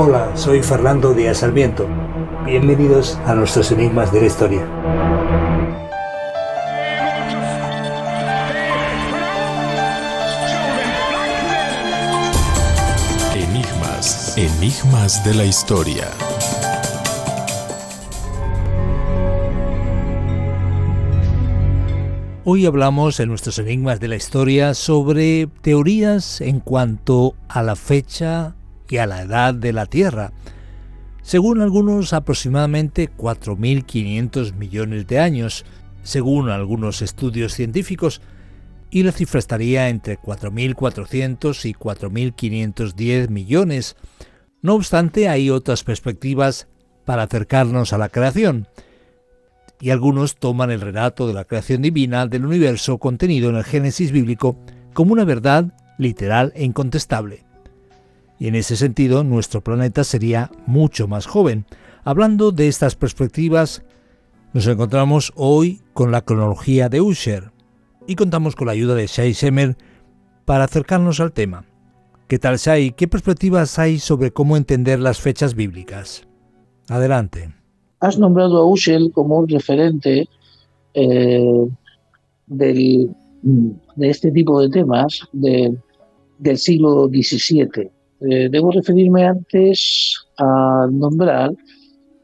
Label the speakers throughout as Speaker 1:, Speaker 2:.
Speaker 1: Hola, soy Fernando Díaz Sarmiento. Bienvenidos a nuestros Enigmas de la Historia.
Speaker 2: Enigmas de la Historia.
Speaker 1: Hoy hablamos en nuestros Enigmas de la Historia sobre teorías en cuanto a la fecha y a la edad de la Tierra. Según algunos, aproximadamente 4.500 millones de años, según algunos estudios científicos, y la cifra estaría entre 4.400 y 4.510 millones. No obstante, hay otras perspectivas para acercarnos a la creación, y algunos toman el relato de la creación divina del universo contenido en el Génesis bíblico como una verdad literal e incontestable. Y en ese sentido, nuestro planeta sería mucho más joven. Hablando de estas perspectivas, nos encontramos hoy con la cronología de Ussher y contamos con la ayuda de Shai Shemer para acercarnos al tema. ¿Qué tal, Shai? ¿Qué perspectivas hay sobre cómo entender las fechas bíblicas? Adelante.
Speaker 3: Has nombrado a Ussher como un referente de este tipo de temas del siglo XVII. Debo referirme antes a nombrar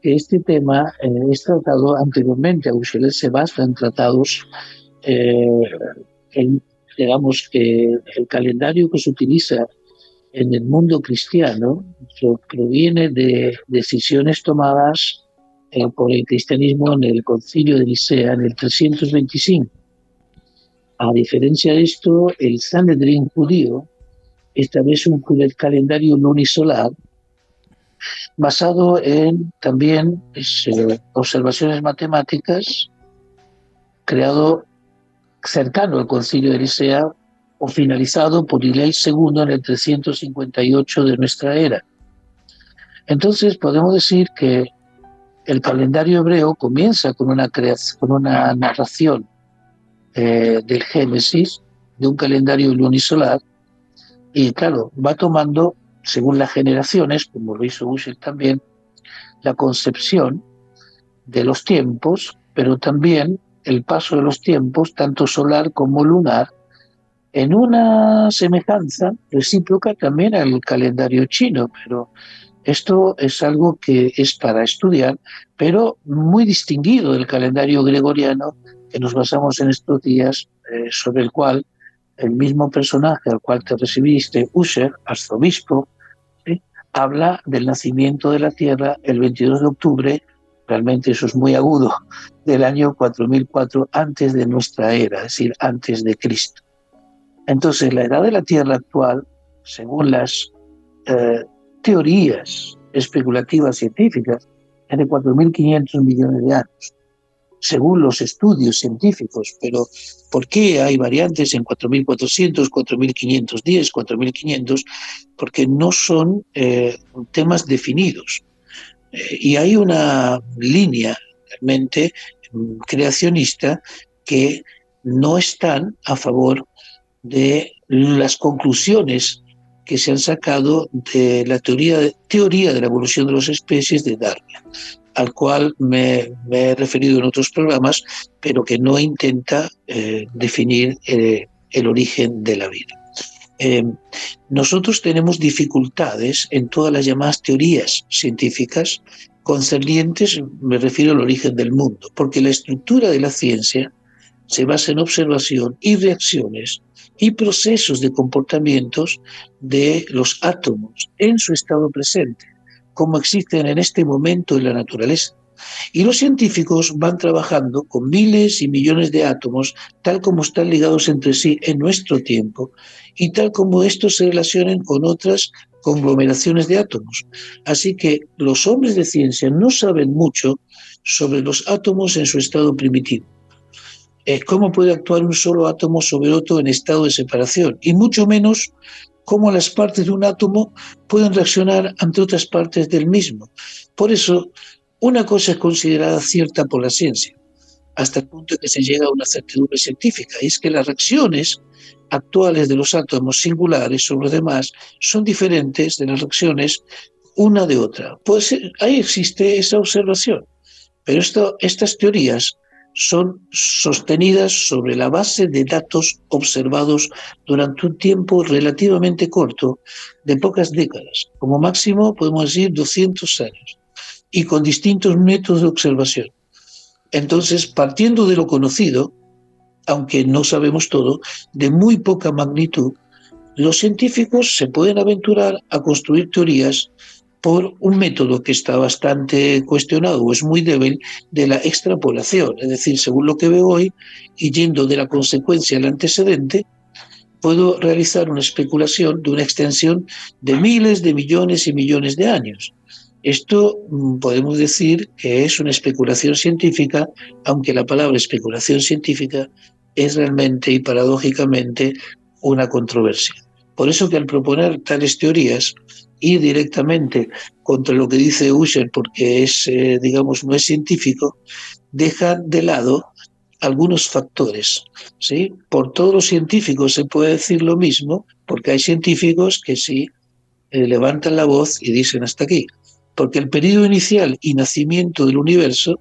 Speaker 3: que este tema es tratado anteriormente a Ussher. Se basa en tratados, digamos que el calendario que se utiliza en el mundo cristiano proviene de decisiones tomadas por el cristianismo en el Concilio de Nicea en el 325. A diferencia de esto, el Sanedrín judío establece un calendario lunisolar basado en también observaciones matemáticas, creado cercano al Concilio de Nicea o finalizado por Hilel II en el 358 de nuestra era. Entonces podemos decir que el calendario hebreo comienza con una narración del Génesis, de un calendario lunisolar, y claro, va tomando, según las generaciones, como lo hizo Ussher también, la concepción de los tiempos, pero también el paso de los tiempos, tanto solar como lunar, en una semejanza recíproca también al calendario chino, pero esto es algo que es para estudiar, pero muy distinguido del calendario gregoriano que nos basamos en estos días, sobre el cual el mismo personaje al cual te recibiste, Ussher, arzobispo, ¿sí?, habla del nacimiento de la Tierra el 22 de octubre, realmente eso es muy agudo, del año 4004 antes de nuestra era, es decir, antes de Cristo. Entonces, la edad de la Tierra actual, según las teorías especulativas científicas, es de 4.500 millones de años, según los estudios científicos. Pero, ¿por qué hay variantes en 4.400, 4.510, 4.500? Porque no son temas definidos. Y hay una línea realmente creacionista que no están a favor de las conclusiones que se han sacado de la teoría de la evolución de las especies de Darwin, al cual me he referido en otros programas, pero que no intenta definir el origen de la vida. Nosotros tenemos dificultades en todas las llamadas teorías científicas concernientes, me refiero al origen del mundo, porque la estructura de la ciencia se basa en observación y reacciones y procesos de comportamientos de los átomos en su estado presente, como existen en este momento en la naturaleza. Y los científicos van trabajando con miles y millones de átomos, tal como están ligados entre sí en nuestro tiempo, y tal como estos se relacionan con otras conglomeraciones de átomos. Así que los hombres de ciencia no saben mucho sobre los átomos en su estado primitivo. Cómo puede actuar un solo átomo sobre otro en estado de separación, y mucho menos cómo las partes de un átomo pueden reaccionar ante otras partes del mismo. Por eso, una cosa es considerada cierta por la ciencia, hasta el punto de que se llega a una certidumbre científica, y es que las reacciones actuales de los átomos singulares sobre los demás son diferentes de las reacciones una de otra. Pues ahí existe esa observación, pero estas teorías son sostenidas sobre la base de datos observados durante un tiempo relativamente corto, de pocas décadas, como máximo podemos decir 200 años, y con distintos métodos de observación. Entonces, partiendo de lo conocido, aunque no sabemos todo, de muy poca magnitud, los científicos se pueden aventurar a construir teorías por un método que está bastante cuestionado o es muy débil, de la extrapolación. Es decir, según lo que veo hoy, y yendo de la consecuencia al antecedente, puedo realizar una especulación de una extensión de miles de millones y millones de años. Esto podemos decir que es una especulación científica, aunque la palabra especulación científica es realmente y paradójicamente una controversia. Por eso que al proponer tales teorías, ir directamente contra lo que dice Ussher, porque es, digamos, no es científico, deja de lado algunos factores, ¿sí? Por todos los científicos se puede decir lo mismo, porque hay científicos que sí levantan la voz y dicen hasta aquí. Porque el periodo inicial y nacimiento del universo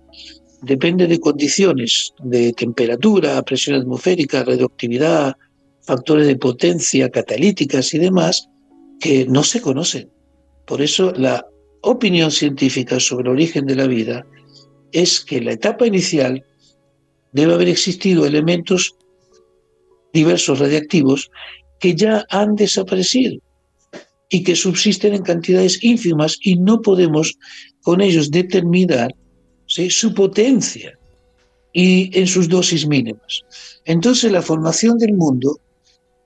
Speaker 3: depende de condiciones de temperatura, presión atmosférica, radioactividad, factores de potencia, catalíticas y demás, que no se conocen. Por eso la opinión científica sobre el origen de la vida es que en la etapa inicial debe haber existido elementos diversos radiactivos que ya han desaparecido y que subsisten en cantidades ínfimas y no podemos con ellos determinar, ¿sí?, su potencia y en sus dosis mínimas. Entonces la formación del mundo,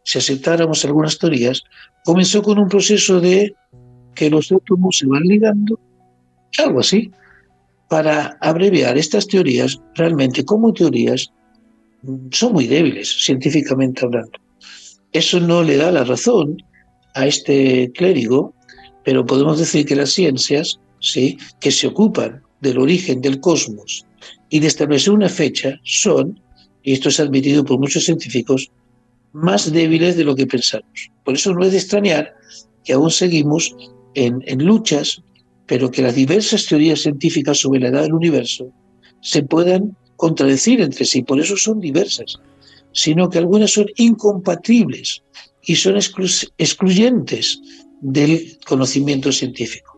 Speaker 3: si aceptáramos algunas teorías, comenzó con un proceso de que los átomos se van ligando, algo así. Para abreviar, estas teorías realmente como teorías son muy débiles, científicamente hablando. Eso no le da la razón a este clérigo, pero podemos decir que las ciencias, ¿sí?, que se ocupan del origen del cosmos y de establecer una fecha son, y esto es admitido por muchos científicos, más débiles de lo que pensamos. Por eso no es de extrañar que aún seguimos en luchas, pero que las diversas teorías científicas sobre la edad del universo se puedan contradecir entre sí, por eso son diversas, sino que algunas son incompatibles y son excluyentes del conocimiento científico.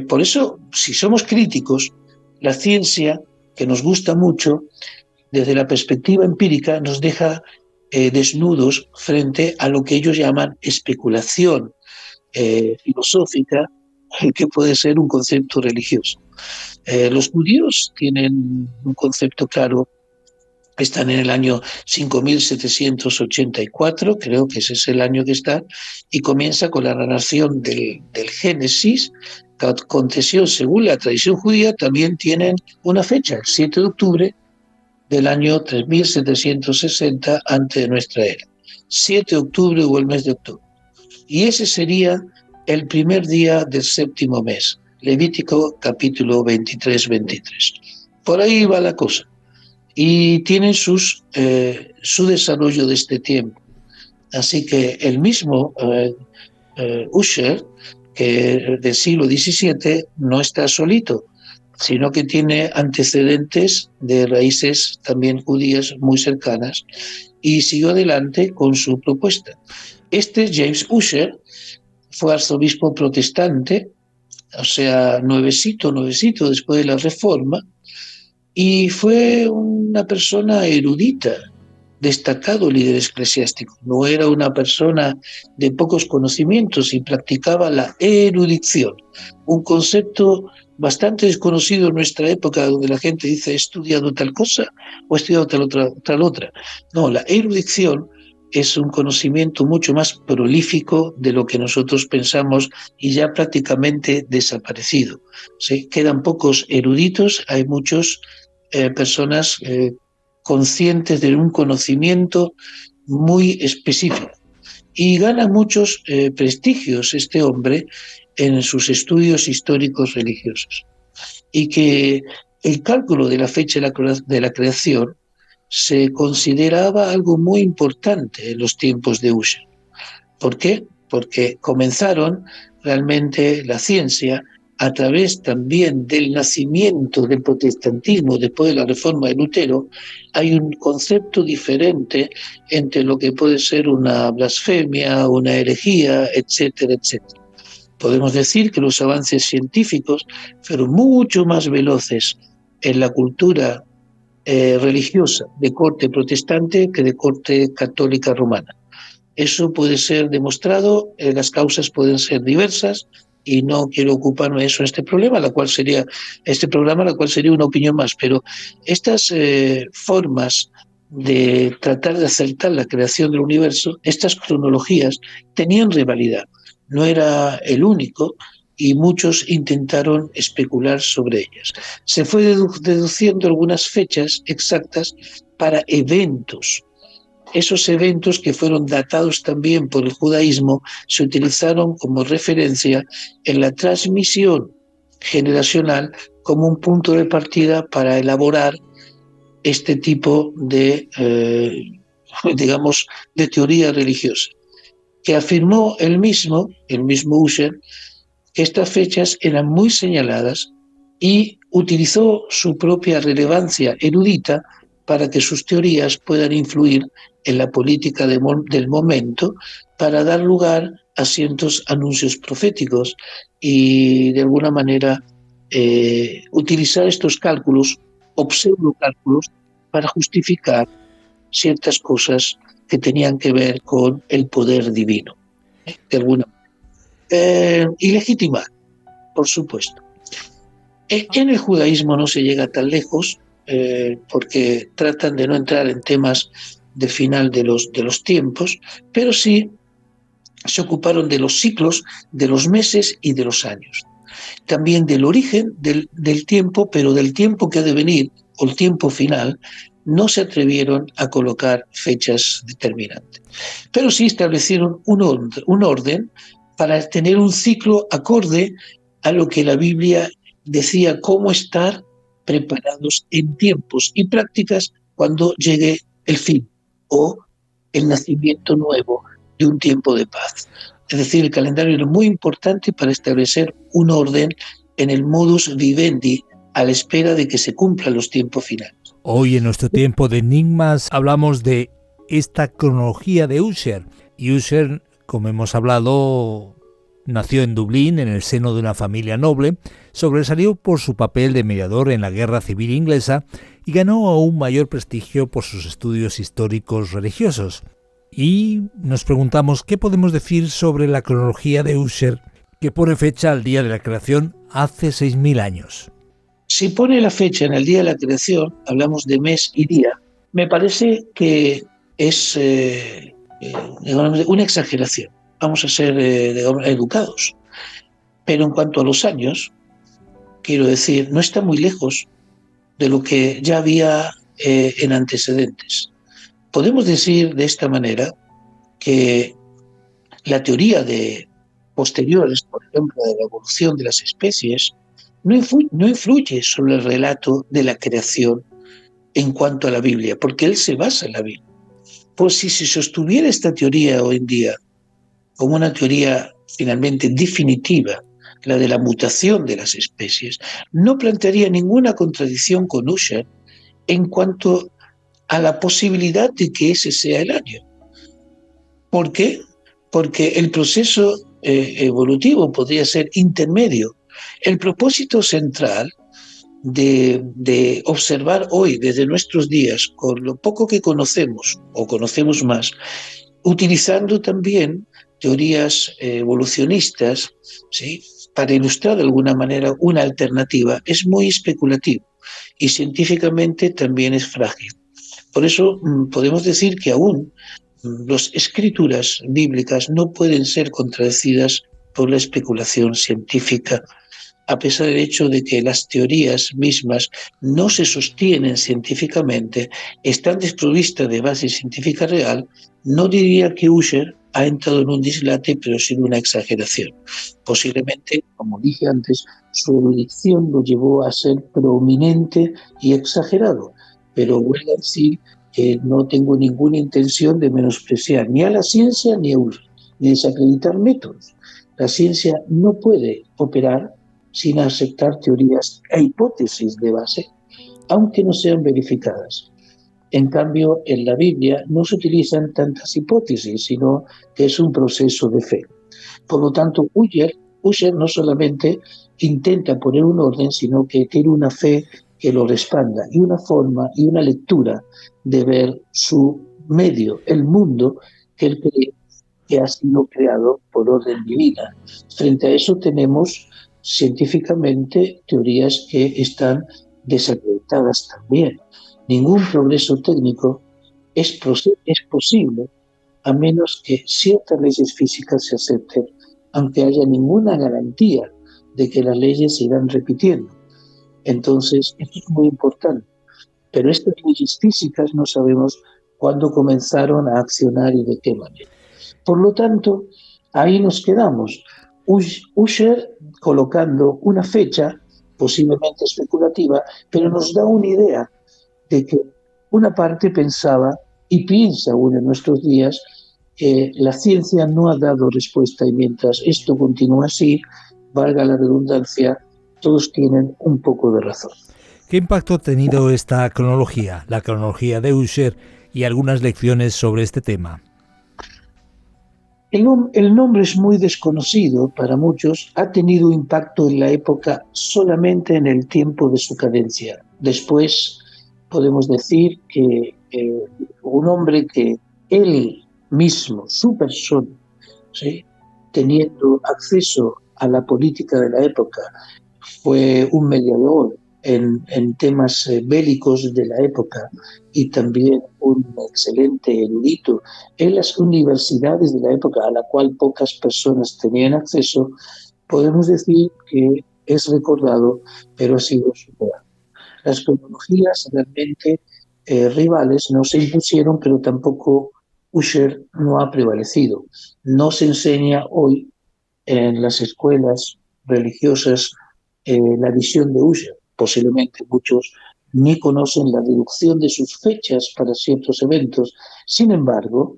Speaker 3: Por eso, si somos críticos, la ciencia, que nos gusta mucho, desde la perspectiva empírica, nos deja desnudos frente a lo que ellos llaman especulación filosófica, que puede ser un concepto religioso. Los judíos tienen un concepto claro. Están en el año 5784, creo que ese es el año que está, y comienza con la narración del Génesis, que aconteció según la tradición judía, también tienen una fecha, 7 de octubre del año 3760 antes de nuestra era. 7 de octubre o el mes de octubre. Y ese sería el primer día del séptimo mes, Levítico capítulo 23-23. Por ahí va la cosa. Y tienen su desarrollo de este tiempo. Así que el mismo Ussher, que del siglo XVII, no está solito, sino que tiene antecedentes de raíces también judías muy cercanas y siguió adelante con su propuesta. James Ussher, fue arzobispo protestante, o sea, nuevecito después de la Reforma, y fue una persona erudita, destacado líder eclesiástico. No era una persona de pocos conocimientos y practicaba la erudición, un concepto bastante desconocido en nuestra época, donde la gente dice he estudiado tal cosa o he estudiado tal otra. No, la erudición es un conocimiento mucho más prolífico de lo que nosotros pensamos y ya prácticamente desaparecido. ¿Sí? Quedan pocos eruditos, hay muchos personas conscientes de un conocimiento muy específico. Y gana muchos prestigios este hombre en sus estudios históricos religiosos. Y que el cálculo de la fecha de la creación se consideraba algo muy importante en los tiempos de Ussher. ¿Por qué? porque comenzaron realmente la ciencia a través también del nacimiento del protestantismo después de la reforma de Lutero. Hay un concepto diferente entre lo que puede ser una blasfemia, una herejía, etcétera, etcétera. Podemos decir que los avances científicos fueron mucho más veloces en la cultura religiosa de corte protestante que de corte católica romana. Eso puede ser demostrado, las causas pueden ser diversas y no quiero ocuparme de eso en este programa, la cual sería una opinión más, pero estas formas de tratar de acertar la creación del universo, estas cronologías tenían rivalidad, no era el único y muchos intentaron especular sobre ellas. Se fue deduciendo algunas fechas exactas para eventos. Esos eventos, que fueron datados también por el judaísmo, se utilizaron como referencia en la transmisión generacional como un punto de partida para elaborar este tipo de, digamos, de teoría religiosa, que afirmó el mismo Ussher, que estas fechas eran muy señaladas y utilizó su propia relevancia erudita para que sus teorías puedan influir en la política del momento para dar lugar a ciertos anuncios proféticos y de alguna manera utilizar estos cálculos o pseudocálculos para justificar ciertas cosas que tenían que ver con el poder divino, de alguna manera. Y legitimar, por supuesto. En el judaísmo no se llega tan lejos porque tratan de no entrar en temas de final de los tiempos, pero sí se ocuparon de los ciclos, de los meses y de los años. También del origen del tiempo, pero del tiempo que ha de venir, o el tiempo final, no se atrevieron a colocar fechas determinantes. Pero sí establecieron un orden para tener un ciclo acorde a lo que la Biblia decía, cómo estar preparados en tiempos y prácticas cuando llegue el fin o el nacimiento nuevo de un tiempo de paz. Es decir, el calendario era muy importante para establecer un orden en el modus vivendi a la espera de que se cumplan los tiempos finales.
Speaker 1: Hoy en nuestro tiempo de enigmas hablamos de esta cronología de Ussher. Y Ussher, como hemos hablado, nació en Dublín en el seno de una familia noble, sobresalió por su papel de mediador en la Guerra Civil Inglesa y ganó aún mayor prestigio por sus estudios históricos religiosos. Y nos preguntamos qué podemos decir sobre la cronología de Ussher, que pone fecha al día de la creación hace 6.000 años.
Speaker 3: Si pone la fecha en el día de la creación, hablamos de mes y día, me parece que es una exageración. Vamos a ser educados. Pero en cuanto a los años, quiero decir, no está muy lejos de lo que ya había en antecedentes. Podemos decir de esta manera que la teoría de posteriores, por ejemplo, de la evolución de las especies, no influye sobre el relato de la creación en cuanto a la Biblia, porque él se basa en la Biblia. Pues si se sostuviera esta teoría hoy en día como una teoría finalmente definitiva, la de la mutación de las especies, no plantearía ninguna contradicción con Ussher en cuanto a la posibilidad de que ese sea el año. ¿Por qué? Porque el proceso evolutivo podría ser intermedio. El propósito central de observar hoy, desde nuestros días, con lo poco que conocemos o conocemos más, utilizando también teorías evolucionistas, ¿sí?, para ilustrar de alguna manera una alternativa, es muy especulativo y científicamente también es frágil. Por eso podemos decir que aún las escrituras bíblicas no pueden ser contradecidas por la especulación científica, a pesar del hecho de que las teorías mismas no se sostienen científicamente, están desprovistas de base científica real. No diría que Ussher ha entrado en un dislate, pero sin una exageración. Posiblemente, como dije antes, su erudición lo llevó a ser prominente y exagerado, pero vuelvo a decir que no tengo ninguna intención de menospreciar ni a la ciencia ni a Ussher. ni desacreditar métodos. La ciencia no puede operar sin aceptar teorías e hipótesis de base, aunque no sean verificadas. En cambio, en la Biblia no se utilizan tantas hipótesis, sino que es un proceso de fe. Por lo tanto, Ussher no solamente intenta poner un orden, sino que tiene una fe que lo respalda y una forma y una lectura de ver su medio, el mundo, que él cree que ha sido creado por orden divina. Frente a eso tenemos científicamente teorías que están desacreditadas también. Ningún progreso técnico es posible a menos que ciertas leyes físicas se acepten, aunque haya ninguna garantía de que las leyes se irán repitiendo. Entonces, esto es muy importante. Pero estas leyes físicas no sabemos cuándo comenzaron a accionar y de qué manera. Por lo tanto, ahí nos quedamos. Ussher colocando una fecha, posiblemente especulativa, pero nos da una idea de que una parte pensaba y piensa aún en nuestros días que la ciencia no ha dado respuesta y mientras esto continúa así, valga la redundancia, todos tienen un poco de razón.
Speaker 1: ¿Qué impacto ha tenido esta cronología, la cronología de Ussher, y algunas lecciones sobre este tema?
Speaker 3: El nombre es muy desconocido para muchos, ha tenido impacto en la época solamente en el tiempo de su cadencia. Después podemos decir que un hombre que él mismo, su persona, ¿sí?, teniendo acceso a la política de la época, fue un mediador en temas bélicos de la época y también un excelente erudito en las universidades de la época a la cual pocas personas tenían acceso, podemos decir que es recordado, pero ha sido superado. Las cronologías realmente rivales no se impusieron, pero tampoco Ussher no ha prevalecido. No se enseña hoy en las escuelas religiosas la visión de Ussher. Posiblemente muchos ni conocen la reducción de sus fechas para ciertos eventos. Sin embargo,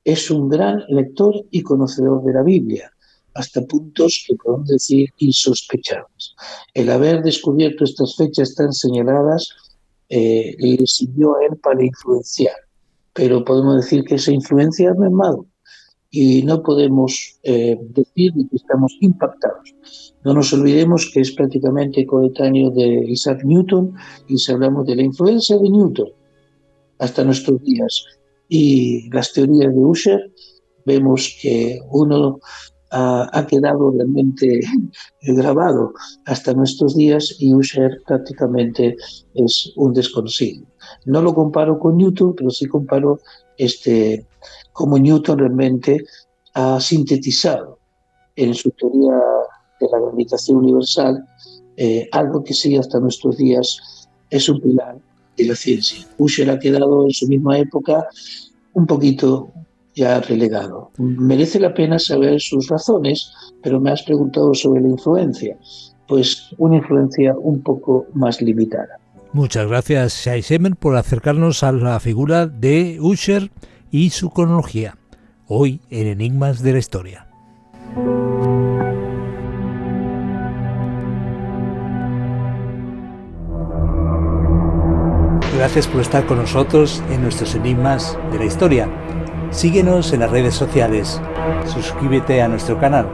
Speaker 3: es un gran lector y conocedor de la Biblia, hasta puntos que podemos decir insospechables. El haber descubierto estas fechas tan señaladas le sirvió a él para influenciar, pero podemos decir que esa influencia ha mermado y no podemos decir que estamos impactados. No nos olvidemos que es prácticamente coetáneo de Isaac Newton y si hablamos de la influencia de Newton hasta nuestros días y las teorías de Ussher, vemos que uno ha quedado realmente grabado hasta nuestros días y Ussher prácticamente es un desconocido. No lo comparo con Newton, pero sí comparo cómo Newton realmente ha sintetizado en su teoría de la gravitación universal algo que sí hasta nuestros días es un pilar de la ciencia. Ussher ha quedado en su misma época un poquito ya relegado. Merece la pena saber sus razones, pero me has preguntado sobre la influencia. Pues una influencia un poco más limitada.
Speaker 1: Muchas gracias, Shai Semen, por acercarnos a la figura de Ussher y su cronología, hoy en Enigmas de la Historia. Gracias por estar con nosotros en nuestros Enigmas de la Historia. Síguenos en las redes sociales, suscríbete a nuestro canal.